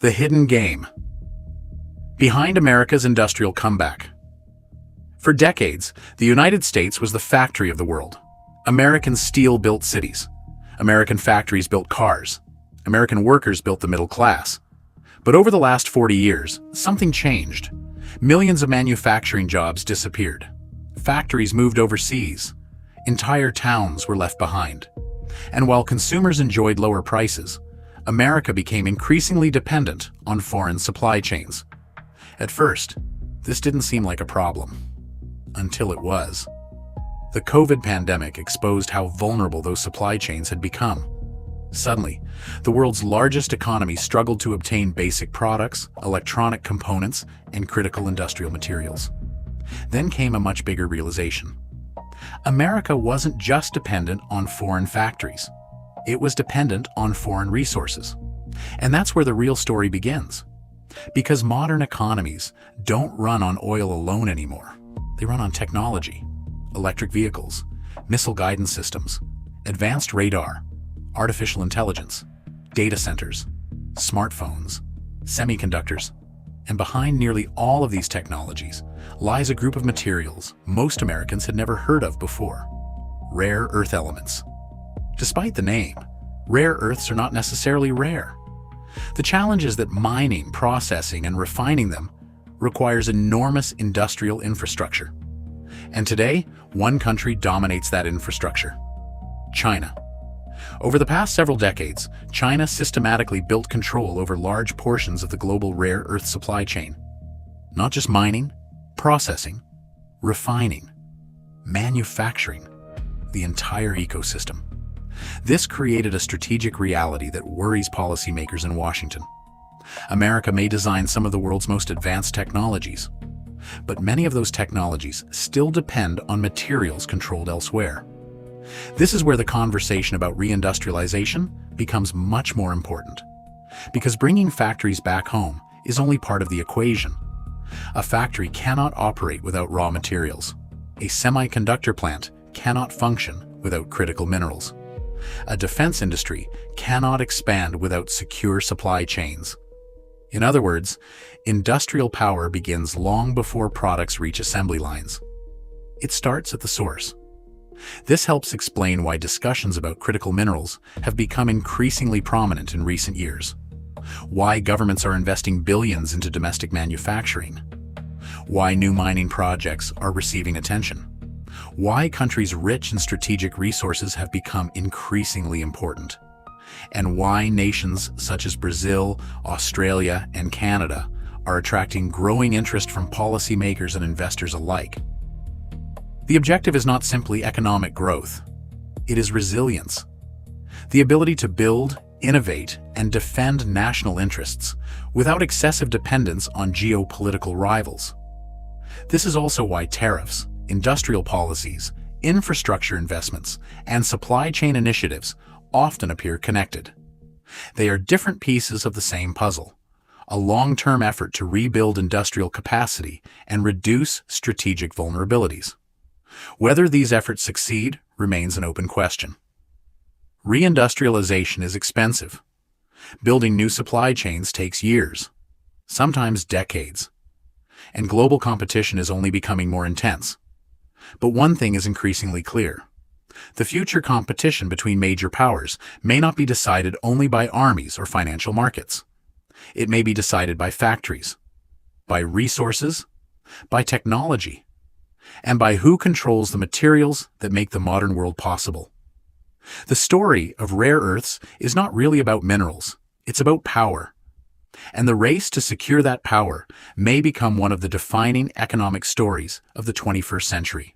The hidden game behind America's industrial comeback. For decades, the United States was the factory of the world. American steel built cities. American factories built cars. American workers built the middle class. But over the last 40 years, something changed. Millions of manufacturing jobs disappeared. Factories moved overseas. Entire towns were left behind. And while consumers enjoyed lower prices, America became increasingly dependent on foreign supply chains. At first, this didn't seem like a problem, until it was. The COVID pandemic exposed how vulnerable those supply chains had become. Suddenly, the world's largest economy struggled to obtain basic products, electronic components, and critical industrial materials. Then came a much bigger realization. America wasn't just dependent on foreign factories. It was dependent on foreign resources. And that's where the real story begins. Because modern economies don't run on oil alone anymore. They run on technology, electric vehicles, missile guidance systems, advanced radar, artificial intelligence, data centers, smartphones, semiconductors. And behind nearly all of these technologies lies a group of materials most Americans had never heard of before: rare earth elements. Despite the name, rare earths are not necessarily rare. The challenge is that mining, processing, and refining them requires enormous industrial infrastructure. And today, one country dominates that infrastructure: China. Over the past several decades, China systematically built control over large portions of the global rare earth supply chain. Not just mining, processing, refining, manufacturing, the entire ecosystem. This created a strategic reality that worries policymakers in Washington. America may design some of the world's most advanced technologies, but many of those technologies still depend on materials controlled elsewhere. This is where the conversation about reindustrialization becomes much more important, because bringing factories back home is only part of the equation. A factory cannot operate without raw materials. A semiconductor plant cannot function without critical minerals. A defense industry cannot expand without secure supply chains. In other words, industrial power begins long before products reach assembly lines. It starts at the source. This helps explain why discussions about critical minerals have become increasingly prominent in recent years. Why governments are investing billions into domestic manufacturing. Why new mining projects are receiving attention. Why countries rich in strategic resources have become increasingly important. And why nations such as Brazil, Australia, and Canada are attracting growing interest from policymakers and investors alike. The objective is not simply economic growth. It is resilience. The ability to build, innovate, and defend national interests without excessive dependence on geopolitical rivals. This is also why tariffs, industrial policies, infrastructure investments, and supply chain initiatives often appear connected. They are different pieces of the same puzzle, a long-term effort to rebuild industrial capacity and reduce strategic vulnerabilities. Whether these efforts succeed remains an open question. Reindustrialization is expensive. Building new supply chains takes years, sometimes decades. And global competition is only becoming more intense. But one thing is increasingly clear. The future competition between major powers may not be decided only by armies or financial markets. It may be decided by factories, by resources, by technology, and by who controls the materials that make the modern world possible. The story of rare earths is not really about minerals, it's about power. And the race to secure that power may become one of the defining economic stories of the 21st century.